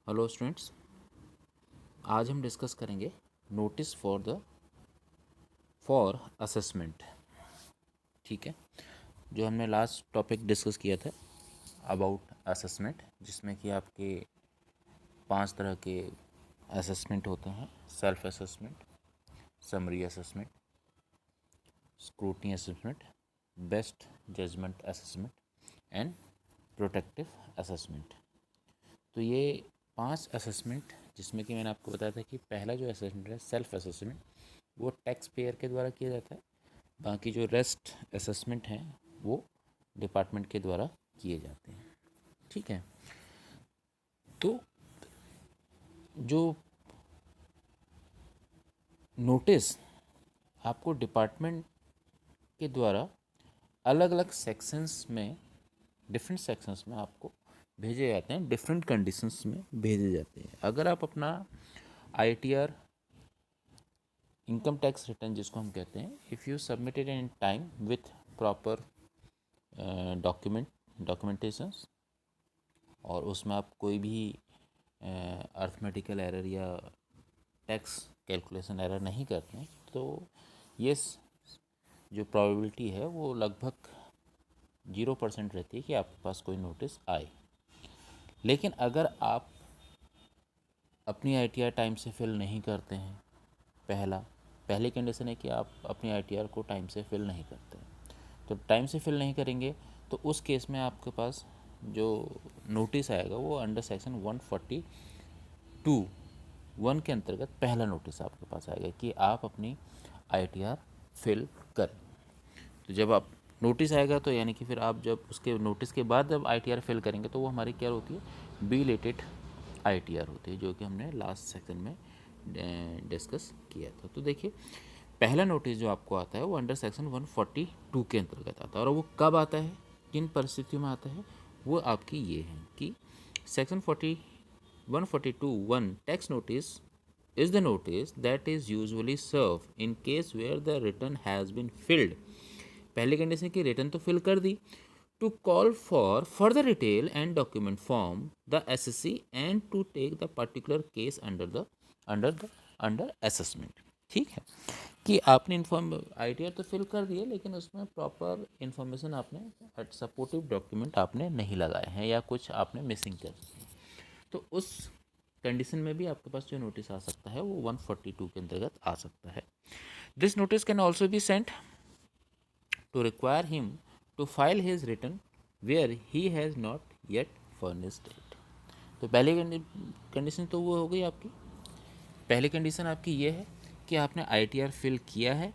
Hello students, आज हम discuss करेंगे नोटिस फॉर असेसमेंट। ठीक है, जो हमने लास्ट टॉपिक डिस्कस किया था अबाउट असेसमेंट, जिसमें कि आपके 5 तरह के असेसमेंट होते हैं: self assessment, summary assessment, scrutiny assessment, best judgment assessment and protective assessment. तो ये 5 असेसमेंट, जिसमें कि मैंने आपको बताया था कि पहला जो असेसमेंट है सेल्फ असेसमेंट, वो टैक्स पेयर के द्वारा किया जाता है। बाकी जो रेस्ट असेसमेंट हैं वो डिपार्टमेंट के द्वारा किए जाते हैं। ठीक है, तो जो नोटिस आपको डिपार्टमेंट के द्वारा अलग अलग सेक्शंस में, डिफरेंट सेक्शंस में आपको भेजे जाते हैं, डिफरेंट कंडीशंस में भेजे जाते हैं। अगर आप अपना ITR, इनकम टैक्स रिटर्न जिसको हम कहते हैं, if you submitted in time with proper documentations, और उसमें आप कोई भी अर्थमेटिकल एरर या टैक्स कैलकुलेशन एरर नहीं करते हैं, तो ये जो प्रोबेबिलिटी है वो लगभग 0% रहती है कि आपके पास कोई नोटिस आए। लेकिन अगर आप अपनी ITR टाइम से फिल नहीं करते हैं, पहली कंडीशन है कि आप अपनी ITR को टाइम से फिल नहीं करते हैं, तो टाइम से फिल नहीं करेंगे तो उस केस में आपके पास जो नोटिस आएगा वो अंडर सेक्शन 142(1) के अंतर्गत पहला नोटिस आपके पास आएगा कि आप अपनी ITR फिल करें। तो जब आप नोटिस आएगा तो यानी कि फिर आप जब उसके नोटिस के बाद जब ITR फिल करेंगे तो वो हमारी क्या होती है, बिलेटेड ITR होती है, जो कि हमने लास्ट सेक्शन में डिस्कस किया था। तो देखिए, पहला नोटिस जो आपको आता है वो अंडर सेक्शन 142 के अंतर्गत आता है। और वो कब आता है, किन परिस्थितियों में आता है, वो आपकी ये है कि section 142(1) tax notice is the notice that is usually served in case where the return has been filled। पहली कंडीशन की रिटर्न तो फिल कर दी, to call for further detail and document form the SSC and to take the particular case under assessment। ठीक है, कि आपने ITR तो fill कर दिया, लेकिन उसमें प्रॉपर इन्फॉर्मेशन आपने, सपोर्टिव डॉक्यूमेंट आपने नहीं लगाए हैं या कुछ आपने मिसिंग कर दिए, तो उस कंडीशन में भी आपके पास जो नोटिस आ सकता है वो 142 के अंतर्गत आ सकता है। This notice can also be sent to require him to file his return where he has not yet furnished it। तो पहली कंडीशन तो वो हो गई आपकी। पहली कंडीशन आपकी ये है कि आपने ITR फिल किया है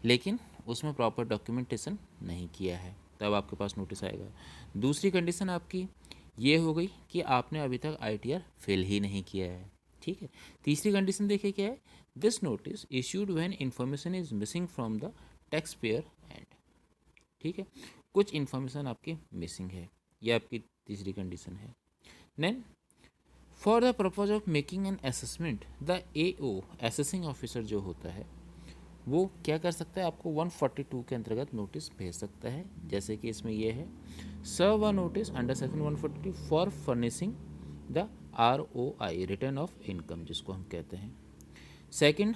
लेकिन उसमें प्रॉपर डॉक्यूमेंटेशन नहीं किया है, तब आपके पास नोटिस आएगा। दूसरी कंडीशन आपकी ये हो गई कि आपने अभी तक ITR फिल ही नहीं किया है। ठीक है, तीसरी कंडीशन देखिए क्या है, this notice issued when information is missing from the tax payer and. ठीक है, कुछ इन्फॉर्मेशन आपकी मिसिंग है, ये आपकी तीसरी कंडीशन है। Then for the purpose of making an assessment, the AO assessing officer जो होता है वो क्या कर सकता है, आपको 142 के अंतर्गत नोटिस भेज सकता है। जैसे कि इसमें यह है, serve a notice under section 142 for furnishing the ROI return of income जिसको हम कहते हैं। Second,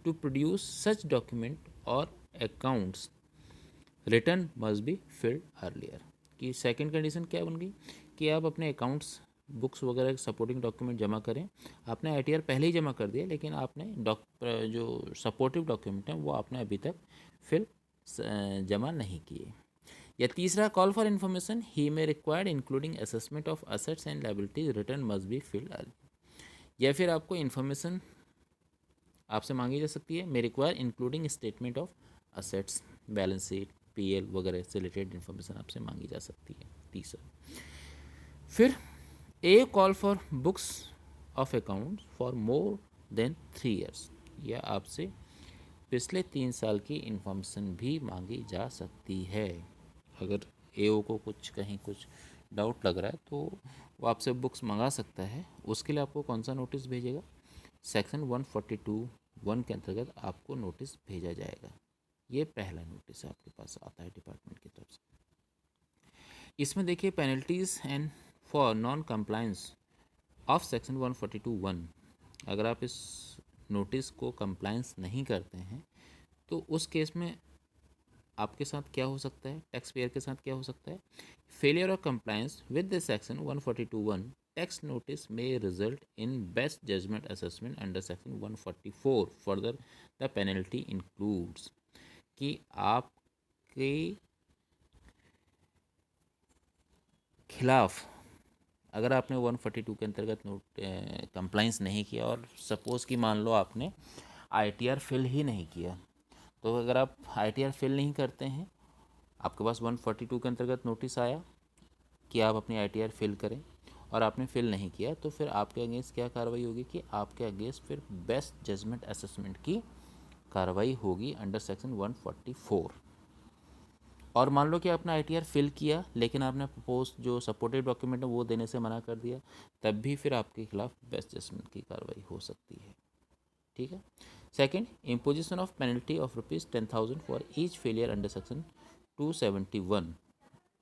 to produce such document और accounts return must be filed earlier. कि सेकंड कंडीशन क्या बन गई कि आप अपने अकाउंट्स बुक्स वगैरह सपोर्टिंग डॉक्यूमेंट जमा करें। आपने ITR पहले ही जमा कर दिया, लेकिन आपने जो सपोर्टिव डॉक्यूमेंट हैं वो आपने अभी तक फिल जमा नहीं किए। या तीसरा, call for information he may required including assessment of assets and liabilities return must be field early. या फिर आपको इन्फॉर्मेशन आपसे मांगी जा सकती है, may require including statement of assets, balance sheet, PL वगैरह से रिलेटेड इन्फॉर्मेशन आपसे मांगी जा सकती है। तीसरा, फिर call for books of account for more than 3 years, या आपसे पिछले 3 साल की इन्फॉर्मेशन भी मांगी जा सकती है। अगर AO को कहीं कुछ डाउट लग रहा है तो वो आपसे बुक्स मंगा सकता है। उसके लिए आपको कौन सा नोटिस भेजेगा, सेक्शन 142(1) के अंतर्गत आपको नोटिस भेजा जाएगा। ये पहला नोटिस आपके पास आता है डिपार्टमेंट की तरफ से। इसमें देखिए, penalties and for non compliance of section 142(1), अगर आप इस नोटिस को कंप्लायंस नहीं करते हैं तो उस केस में आपके साथ क्या हो सकता है, टैक्स पेयर के साथ क्या हो सकता है, failure of compliance with this section 142(1), tax notice में result in best judgment assessment under section 144। Further the penalty includes कि आपके खिलाफ अगर आपने 142 के अंतर्गत नोट कंप्लाइंस नहीं किया और सपोज़ कि मान लो आपने आईटीआर फिल ही नहीं किया, तो अगर आप आईटीआर फिल नहीं करते हैं, आपके पास 142 के अंतर्गत नोटिस आया कि आप अपनी आईटीआर फिल करें और आपने फिल नहीं किया, तो फिर आपके अगेंस्ट क्या कार्रवाई होगी कि आपके अगेंस्ट फिर बेस्ट जजमेंट असेसमेंट की कार्रवाई होगी अंडर सेक्शन 144। और मान लो कि आपने आईटीआर फिल किया लेकिन आपने प्रपोज जो सपोर्टेड डॉक्यूमेंट है वो देने से मना कर दिया, तब भी फिर आपके खिलाफ बेस्ट जजमेंट की कार्रवाई हो सकती है। ठीक है। Second, imposition of penalty of ₹10,000 for each failure under section 271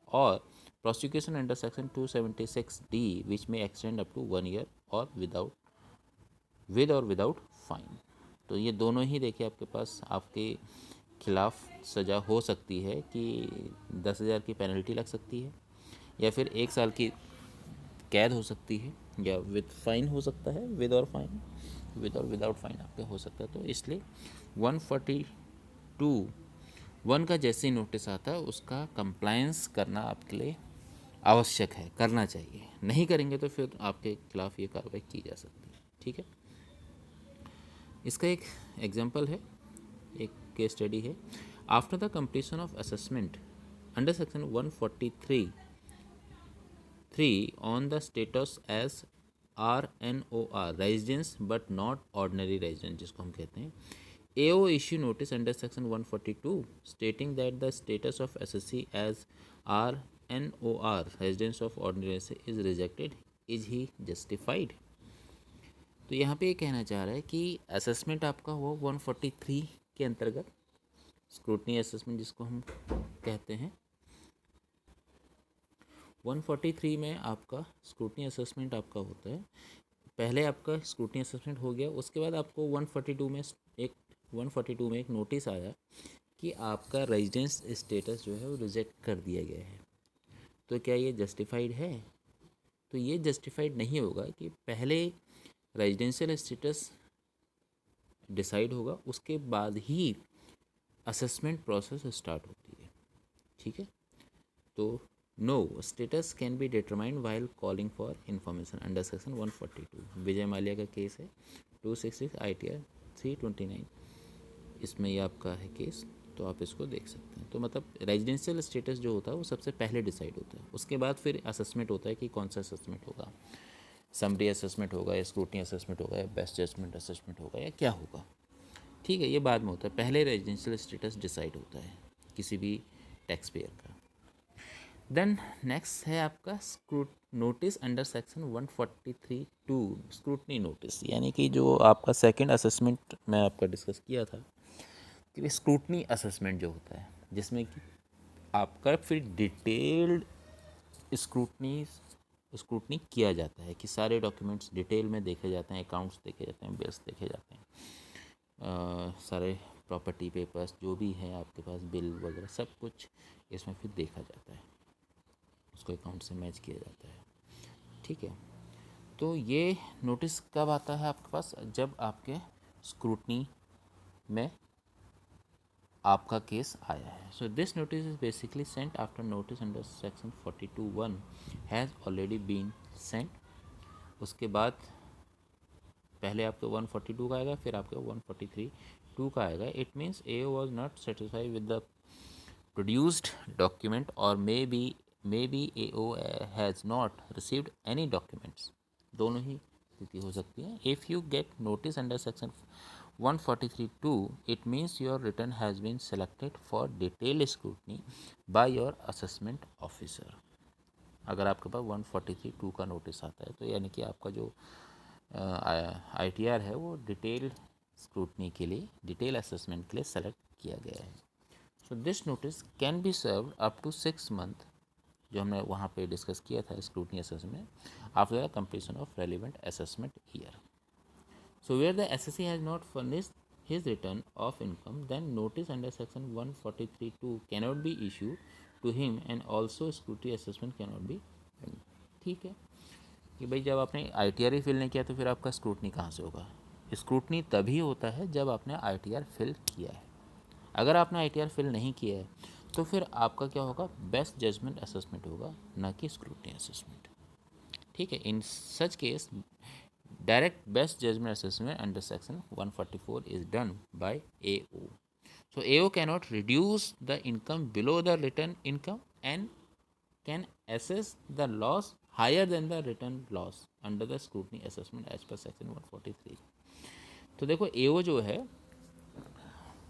और प्रोसिक्यूशन अंडर सेक्शन 276D विच में एक्सटेंड अप टू 1 ईयर और विद और विदाउट फाइन। तो ये दोनों ही देखिए आपके पास आपके खिलाफ सज़ा हो सकती है कि 10,000 की पेनल्टी लग सकती है या फिर 1 साल की कैद हो सकती है या विद फाइन हो सकता है, विद और फाइन, विद और विदाउट फाइन आपका हो सकता है। तो इसलिए 142(1) का जैसे ही नोटिस आता है उसका कंप्लायंस करना आपके लिए आवश्यक है, करना चाहिए। नहीं करेंगे तो फिर आपके खिलाफ ये कार्रवाई की जा सकती है। ठीक है। इसका एक एग्जांपल है, एक केस स्टडी है। After the completion of assessment under section 143 on the status as RNOR residence but not ordinary residence, जिसको हम कहते हैं, AO issue notice under section 142 stating that the status of SSC as RNOR residence of ordinary is rejected, is he justified. तो यहाँ पे ये कहना चाह रहा है कि असेसमेंट आपका हुआ 143 के अंतर्गत, स्क्रूटनी असेसमेंट जिसको हम कहते हैं। 143 में आपका स्क्रूटनी असेसमेंट आपका होता है। पहले आपका स्क्रूटनी असेसमेंट हो गया, उसके बाद आपको 142 में एक नोटिस आया कि आपका रेजिडेंस स्टेटस जो है वो रिजेक्ट कर दिया गया है। तो क्या ये जस्टिफाइड है? तो ये जस्टिफाइड नहीं होगा कि पहले रेजिडेंशियल स्टेटस डिसाइड होगा, उसके बाद ही असेसमेंट प्रोसेस स्टार्ट होती है। ठीक है। तो no status can be determined while calling for information under section 142। Vijay Mallya का केस है 266 ITR 329, इसमें ये आपका है केस, तो आप इसको देख सकते हैं। तो मतलब रेजिडेंशियल स्टेटस जो होता है वो सबसे पहले डिसाइड होता है, उसके बाद फिर असेसमेंट होता है कि कौन सा असेसमेंट होगा, समरी असेसमेंट होगा या स्क्रूटनी असेसमेंट होगा या बेस्ट जजमेंट असेसमेंट होगा या क्या होगा। ठीक है, ये बाद में होता है, पहले रेजिडेंशियल स्टेटस डिसाइड होता है किसी भी टैक्स पेयर का। देन नेक्स्ट है आपका notice under section 143(2) scrutiny notice, यानी कि जो आपका सेकंड असेसमेंट मैं आपका डिस्कस किया था कि स्क्रूटनी असेसमेंट जो होता है जिसमें कि आपका फिर डिटेल्ड स्क्रूटनी किया जाता है कि सारे डॉक्यूमेंट्स डिटेल में देखे जाते हैं, अकाउंट्स देखे जाते हैं, बिल्स देखे जाते हैं, सारे प्रॉपर्टी पेपर्स जो भी हैं आपके पास, बिल वगैरह सब कुछ इसमें फिर देखा जाता है, उसको अकाउंट से मैच किया जाता है। ठीक है। तो ये नोटिस कब आता है आपके पास? जब आपके स्क्रूटनी में आपका केस आया है। So this notice is basically sent after notice under section 42(1) has already been sent. उसके बाद पहले आपके 142 का आएगा, फिर आपके 143(2) का आएगा। It means AO was not satisfied with the produced document और may be AO has not received any documents. दोनों ही स्थिति हो सकती है। If you get notice under section 143(2) it means your return has been selected for detailed scrutiny by your assessment officer। अगर आपके पास 143(2) का नोटिस आता है तो यानी कि आपका जो ITR है वो डिटेल स्क्रूटनी के लिए, डिटेल असेसमेंट के लिए सेलेक्ट किया गया है। So this notice can be served up to 6 months जो हमने वहाँ पे डिस्कस किया था scrutiny assessment, after the completion of relevant assessment year. So where the SSC has not furnished his return of income, then notice under section 143(2) cannot be issued to him and also scrutiny assessment cannot be done. ठीक है कि भाई जब आपने ITR ही fill नहीं किया तो फिर आपका स्क्रूटनी कहाँ से होगा. स्क्रूटनी तभी होता है जब आपने ITR फिल किया है. अगर आपने ITR फिल नहीं किया है तो फिर आपका क्या होगा, बेस्ट जजमेंट असेसमेंट होगा, ना कि स्क्रूटनी असेसमेंट. ठीक है. In such case direct best judgment assessment under section 144 is done by AO. So AO cannot reduce the income below the written income and can assess the loss higher than the written loss under the scrutiny assessment as per section 143. तो देखो AO जो है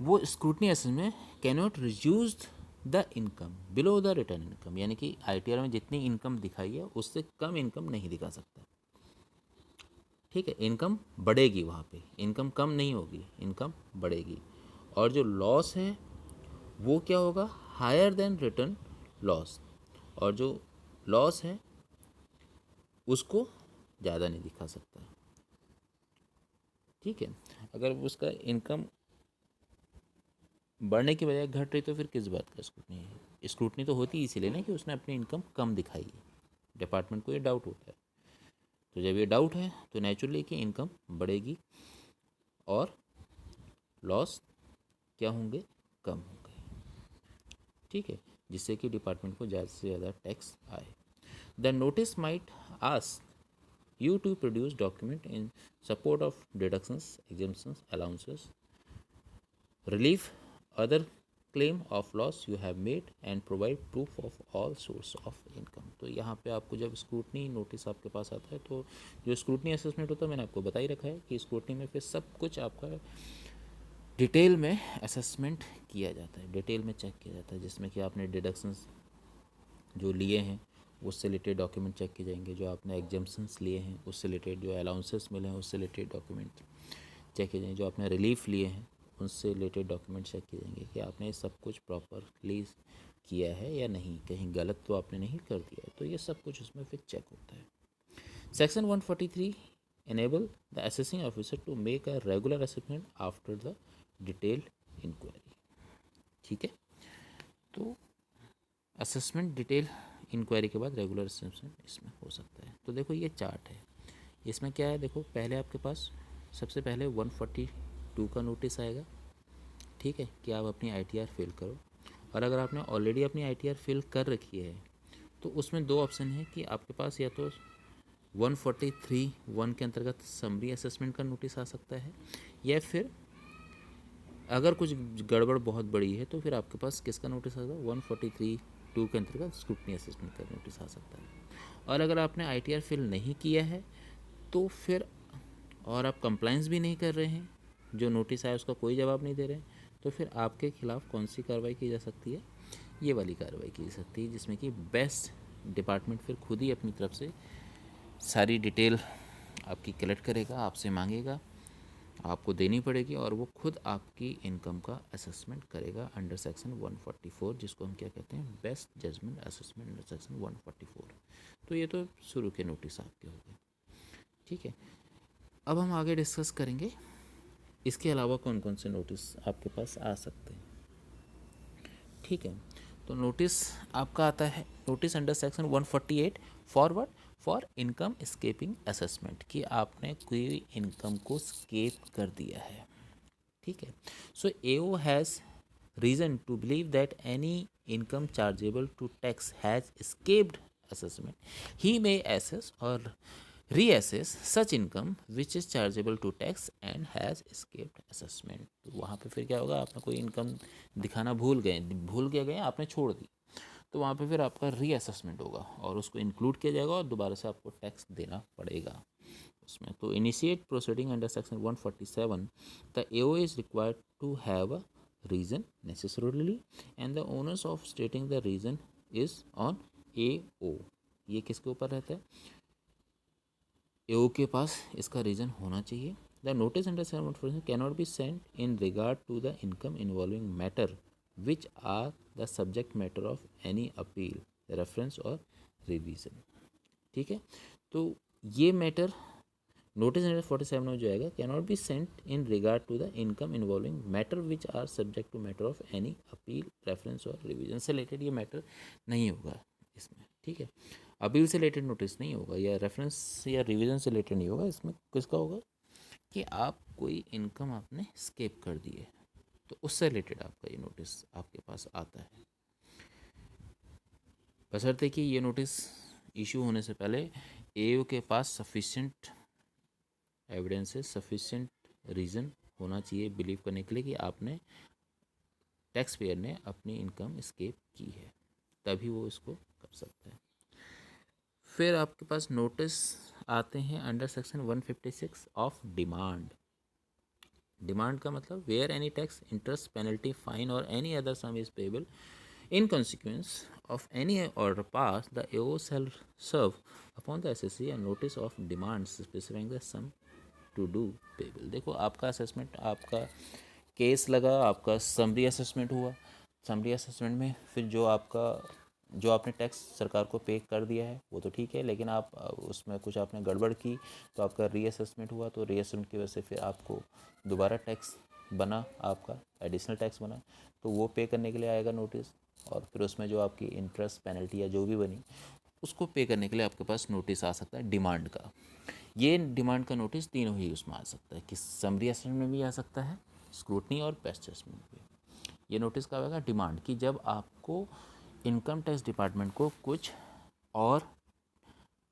वो scrutiny assessment cannot reduce the income below the return income, यानी कि ITR में जितनी income दिखाई है उससे कम इनकम नहीं दिखा सकता. ठीक है. इनकम बढ़ेगी, वहाँ पे इनकम कम नहीं होगी, इनकम बढ़ेगी. और जो लॉस है वो क्या होगा, हायर देन रिटर्न लॉस. और जो लॉस है उसको ज़्यादा नहीं दिखा सकता. ठीक है. अगर उसका इनकम बढ़ने की बजाय घट रही तो फिर किस बात का स्क्रूटनी है. स्क्रूटनी तो होती इसीलिए ना कि उसने अपनी इनकम कम दिखाई है. डिपार्टमेंट को ये डाउट होता है. तो जब ये डाउट है तो नेचुरली कि इनकम बढ़ेगी और लॉस क्या होंगे, कम होंगे. ठीक है. जिससे कि डिपार्टमेंट को ज़्यादा से ज़्यादा टैक्स आए. The notice might ask you to produce document in support of deductions, exemptions, allowances, relief, other claim of loss you have made and provide proof of all source of income. तो यहाँ पे आपको जब scrutiny notice आपके पास आता है तो जो स्क्रूटनी असेसमेंट होता है मैंने आपको बता ही रखा है कि स्क्रूटनी में फिर सब कुछ आपका डिटेल में असेसमेंट किया जाता है, डिटेल में चेक किया जाता है, जिसमें कि आपने डिडक्शंस जो लिए हैं उससे रिलेटेड डॉक्यूमेंट चेक किए जाएंगे, जो आपने एग्जाम्पशंस लिए हैं उससे रिलेटेड, जो अलाउंसेस मिले हैं उससे रिलेटेड डॉक्यूमेंट चेक किए जाएंगे, जो आपने रिलीफ लिए हैं उनसे रिलेटेड डॉक्यूमेंट चेक किए जाएंगे कि आपने सब कुछ प्रॉपरली किया है या नहीं, कहीं गलत तो आपने नहीं कर दिया है. तो ये सब कुछ उसमें फिर चेक होता है. Section 143 enable the assessing officer to make a regular assessment after the detailed inquiry. ठीक है. तो असेसमेंट डिटेल इंक्वायरी के बाद रेगुलर असेसमेंट इसमें हो सकता है. तो देखो ये चार्ट है, इसमें क्या है, देखो पहले आपके पास सबसे पहले 142 का नोटिस आएगा. ठीक है, कि आप अपनी ITR फिल करो. और अगर आपने ऑलरेडी अपनी ITR फिल कर रखी है तो उसमें दो ऑप्शन है कि आपके पास या तो 143(1) के अंतर्गत समरी असेसमेंट का नोटिस आ सकता है, या फिर अगर कुछ गड़बड़ बहुत बड़ी है तो फिर आपके पास किसका नोटिस आएगा, 143(2) के अंतर्गत स्क्रूटनी असेसमेंट का नोटिस आ सकता है. और अगर आपने ITR फिल नहीं किया है तो फिर, और आप कंप्लाइंस भी नहीं कर रहे हैं, जो नोटिस आया उसका कोई जवाब नहीं दे रहे हैं, तो फिर आपके खिलाफ़ कौन सी कार्रवाई की जा सकती है, ये वाली कार्रवाई की जा सकती है, जिसमें कि बेस्ट डिपार्टमेंट फिर खुद ही अपनी तरफ से सारी डिटेल आपकी कलेक्ट करेगा, आपसे मांगेगा, आपको देनी पड़ेगी और वो खुद आपकी इनकम का असेसमेंट करेगा अंडर सेक्शन 144, जिसको हम क्या कहते हैं, best judgment assessment under section 144. तो ये तो शुरू के नोटिस आपके हो गए. ठीक है. अब हम आगे डिस्कस करेंगे इसके अलावा कौन कौन से नोटिस आपके पास आ सकते हैं. ठीक है. तो नोटिस आपका आता है, notice under section 148 forward for income escaping assessment, कि आपने कोई इनकम को स्केप कर दिया है. ठीक है. So AO has reason to believe that any income chargeable to tax has escaped assessment. He may assess or reassess such income which is chargeable to tax and has escaped assessment. तो वहाँ पे फिर क्या होगा, आपने कोई income दिखाना भूल गए आपने छोड़ दी, तो वहाँ पे फिर आपका रीअसेसमेंट होगा और उसको इंक्लूड किया जाएगा और दोबारा से आपको टैक्स देना पड़ेगा उसमें. तो initiate proceeding under section 147, the AO is required to have a reason necessarily and the onus of stating the reason is on AO. ये किसके ऊपर रहता है, AO के पास इसका रीज़न होना चाहिए. The notice under section 147 cannot be sent in regard to the income involving matter which are the subject matter of any appeal reference और रिवीजन। ठीक है, तो ये मैटर नोटिस अंडर 47 में जो आएगा, can not be sent in regard to the income involving matter which are subject to matter of any appeal, reference और revision से रिलेटेड ये मैटर नहीं होगा इसमें। ठीक है, अपील से रिलेटेड नोटिस नहीं होगा या रेफरेंस या रिवीजन से रिलेटेड नहीं होगा। इसमें किसका होगा कि आप कोई इनकम आपने स्केप कर दी है तो उससे रिलेटेड आपका ये नोटिस आपके पास आता है, बशर्ते कि ये नोटिस इशू होने से पहले एओ के पास सफिशिएंट एविडेंसेस, सफिशिएंट रीज़न होना चाहिए बिलीव करने के लिए कि आपने टैक्स पेयर ने अपनी इनकम स्केप की है, तभी वो इसको कर सकता है। फिर आपके पास नोटिस आते हैं under section 156 of demand. Demand का मतलब where any tax, interest, penalty, fine और any other sum is payable in consequence of any order passed, the AO shall serve upon the SSC a notice of demands specifying the sum to do payable। देखो आपका assessment, आपका case लगा, आपका summary assessment हुआ, summary assessment में फिर जो आपने टैक्स सरकार को पे कर दिया है वो तो ठीक है, लेकिन आप उसमें कुछ आपने गड़बड़ की तो आपका रीअसेसमेंट हुआ, तो रीअसेसमेंट की वजह से फिर आपको दोबारा टैक्स बना, आपका एडिशनल टैक्स बना, तो वो पे करने के लिए आएगा नोटिस, और फिर उसमें जो आपकी इंटरेस्ट, पेनल्टी या जो भी बनी उसको पे करने के लिए आपके पास नोटिस आ सकता है डिमांड का। ये डिमांड का नोटिस तीनों ही उसमें आ सकता है कि समरी असेसमेंट में भी आ सकता है, स्क्रूटनी और बेस्ट जजमेंट में। ये नोटिस का होगा डिमांड की जब आपको इनकम टैक्स डिपार्टमेंट को कुछ और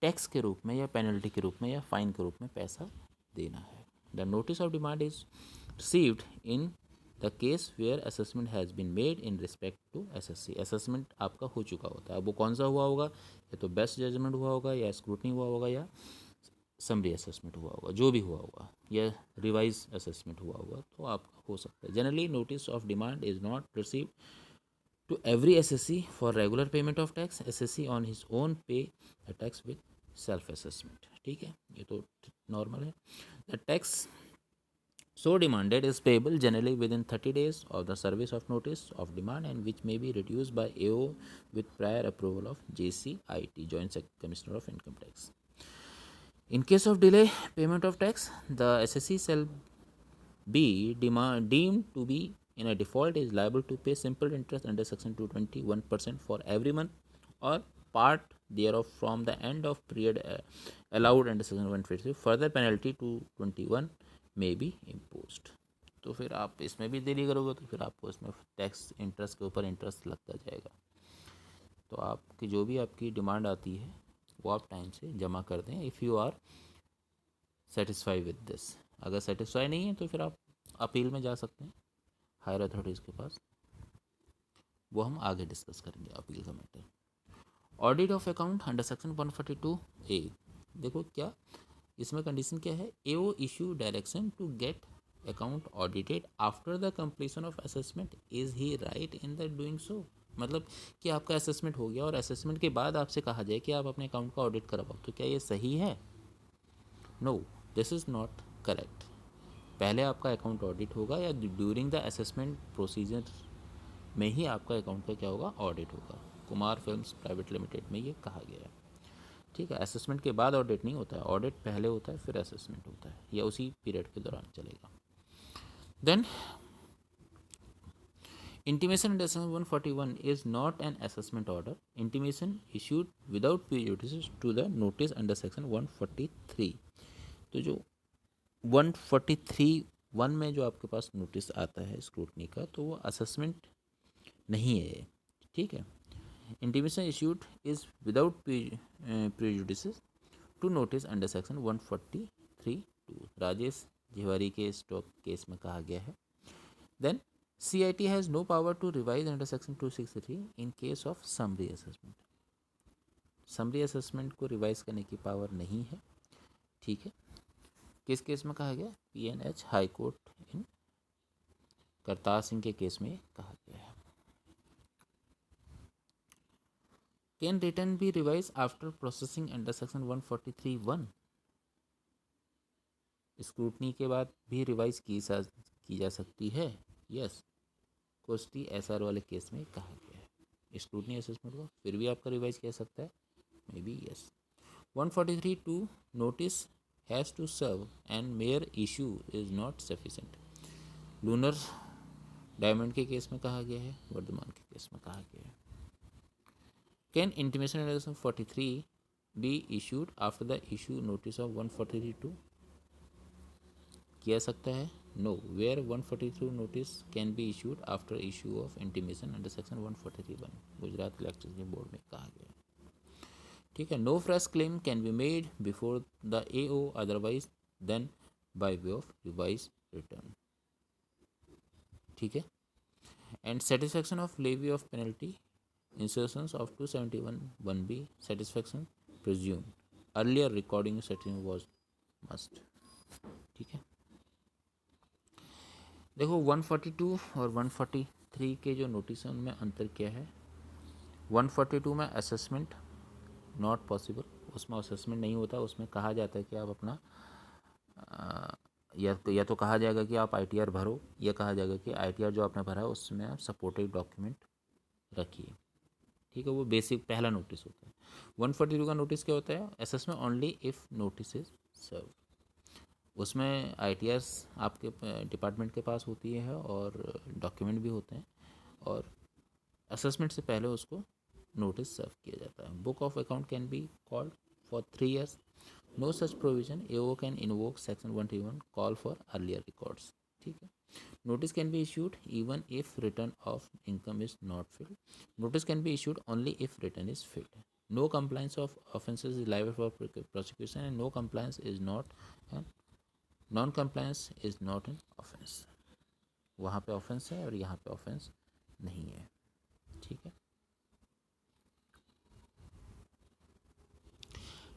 टैक्स के रूप में या पेनल्टी के रूप में या फाइन के रूप में पैसा देना है। The notice of demand is received in the case where assessment has been made in respect to SSC. Assessment आपका हो चुका होता है, अब वो कौन सा हुआ होगा, या तो बेस्ट जजमेंट हुआ होगा या स्क्रूटनी हुआ होगा या समरी असेसमेंट हुआ होगा, जो भी हुआ होगा, या रिवाइज असेसमेंट हुआ होगा, तो आपका हो सकता है। Generally notice of demand is not receive to every SSC for regular payment of tax. SSC on his own pay a tax with self assessment। ठीक है, ये तो नॉर्मल है। The tax so demanded is payable generally within 30 days of the service of notice of demand and which may be reduced by AO with prior approval of JCIT, Joint Commissioner of Income Tax। In case of delay payment of tax, the SSC shall be deemed to be in a default is liable to pay simple interest under section 221% for every month or part thereof from the end of period allowed under section 153। further penalty to 21 may be imposed। तो फिर आप इसमें भी देरी करोगे तो फिर आपको इसमें टैक्स इंटरेस्ट के ऊपर इंटरेस्ट लगता जाएगा। तो आपकी जो भी आपकी डिमांड आती है वो आप टाइम से जमा कर दें if you are satisfy with this. अगर सेटिस्फाई नहीं है तो फिर आप अपील में जा सकते हैं हायर अथॉरिटीज़ के पास, वो हम आगे डिस्कस करेंगे अपील का matter. Audit of account under section 142A। देखो क्या इसमें कंडीशन क्या है, AO issue direction to get account audited after the completion of assessment, is he right in the doing so. मतलब कि आपका असेसमेंट हो गया और असेसमेंट के बाद आपसे कहा जाए कि आप अपने अकाउंट का ऑडिट करवाओ, तो क्या ये सही है? No, this is not correct. पहले आपका अकाउंट ऑडिट होगा या ड्यूरिंग द असेसमेंट प्रोसीजर में ही आपका अकाउंट का क्या होगा, ऑडिट होगा। कुमार फिल्म्स प्राइवेट लिमिटेड में ये कहा गया है। ठीक है, असेसमेंट के बाद ऑडिट नहीं होता है, ऑडिट पहले होता है फिर असेसमेंट होता है, या उसी पीरियड के दौरान चलेगा। Then intimation under section 141 is not an assessment order. Intimation issued without prejudice to the notice under section 143। तो जो 143(1) में जो आपके पास नोटिस आता है स्क्रूटनी का, तो वो असेसमेंट नहीं है। ठीक है, intimation issued is without prejudice to notice under section 143(2) Rajesh Jiwari के स्टॉक केस में कहा गया है। Then CIT has no power to revise under section 263 in case of summary assessment. Summary assessment को रिवाइज करने की पावर नहीं है। ठीक है, किस केस में कहा गया, PNH हाई कोर्ट इन करतार सिंह के केस में कहा गया है। Can return be revise after processing under section 143(1)। Scrutiny के बाद भी रिवाइज की जा सकती है। यस, कोस्टी SR वाले केस में कहा गया है। स्क्रूटनी असेसमेंट को, फिर भी आपका रिवाइज किया सकता है, may be yes. 143 two notice has to serve and mere issue is not sufficient. Lunar Diamond के केस में कहा गया है, वर्धमान के केस में कहा गया है। Can intimation notice of 43 be issued after the issue notice of 143(2)? किया सकता है, no, where 143 notice can be issued after issue of intimation under section 143(1) Gujarat electricity board में कहा गया है। ठीक है, no fresh claim can be made before the AO otherwise then by way of revise return. ठीक है, and satisfaction of levy of penalty insertions of 271(1)B satisfaction presumed earlier recording setting was must। ठीक है, देखो 142 और 143 के जो notice हैं उनमें अंतर क्या है। 142 में असेसमेंट नॉट पॉसिबल, उसमें असेसमेंट नहीं होता, उसमें कहा जाता है कि आप अपना या तो कहा जाएगा कि आप ITR भरो, या कहा जाएगा कि ITR जो आपने भरा है उसमें आप सपोर्टिव डॉक्यूमेंट रखिए। ठीक है, वो बेसिक पहला नोटिस होता है। 142 का नोटिस क्या होता है, assessment only if notice is serve. उसमें ITRs आपके डिपार्टमेंट के पास होती है और डॉक्यूमेंट भी होते हैं, और असेसमेंट से पहले उसको नोटिस सर्व किया जाता है। Book of account can be called for 3 years। No such provision, AO can invoke section 131 call for earlier records. ठीक है, notice can be issued even if return of income is not filled। Notice can be issued only if return is filled। No compliance of offences is liable for prosecution and no compliance is not an non compliance is not an offence। वहाँ पे offence है और यहाँ पे offence नहीं है। ठीक है,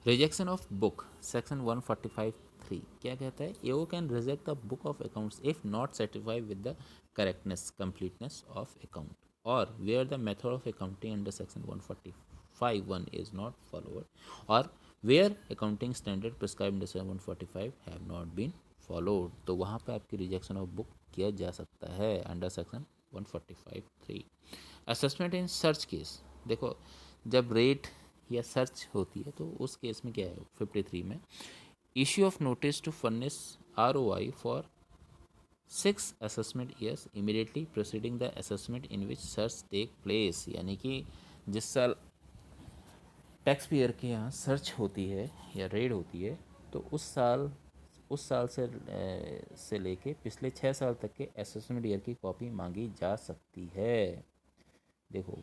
रिजेक्शन ऑफ बुक सेक्शन 145(3) क्या कहता है, AO can reject the book of accounts if not satisfied with the correctness completeness of account और where the method of accounting under section 145(1) is not followed और where accounting standard prescribed under section 145 have not been followed. तो वहाँ पे आपकी rejection of book किया जा सकता है under section 145(3). Assessment in search case, देखो जब रेट या सर्च होती है तो उस केस में क्या है 53 में, issue of notice to furnish ROI for 6 assessment years immediately proceeding the assessment in which search take place. यानी कि जिस साल टैक्स पेयर के यहाँ सर्च होती है या रेड होती है तो उस साल से लेके पिछले 6 साल तक के असेसमेंट ईयर की कॉपी मांगी जा सकती है। देखो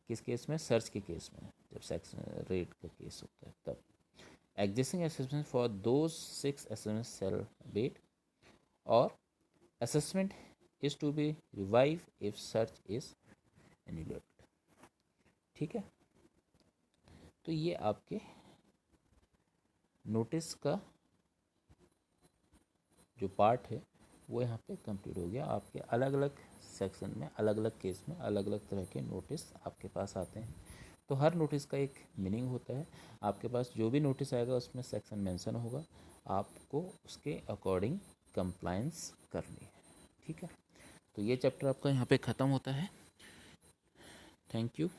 किस केस में, सर्च के केस में, जब सेक्शन रेट का केस होता है तब। Existing assessment for those 6 assessment shall abate और assessment is to be revive if search is annulled. ठीक है, तो ये आपके नोटिस का जो पार्ट है वो यहाँ पे कंप्लीट हो गया। आपके अलग अलग सेक्शन में अलग अलग केस में अलग अलग तरह के नोटिस आपके पास आते हैं, तो हर नोटिस का एक मीनिंग होता है। आपके पास जो भी नोटिस आएगा उसमें सेक्शन मेंशन होगा, आपको उसके अकॉर्डिंग कंप्लायंस करनी है। ठीक है, तो ये चैप्टर आपका यहाँ पे ख़त्म होता है। Thank you.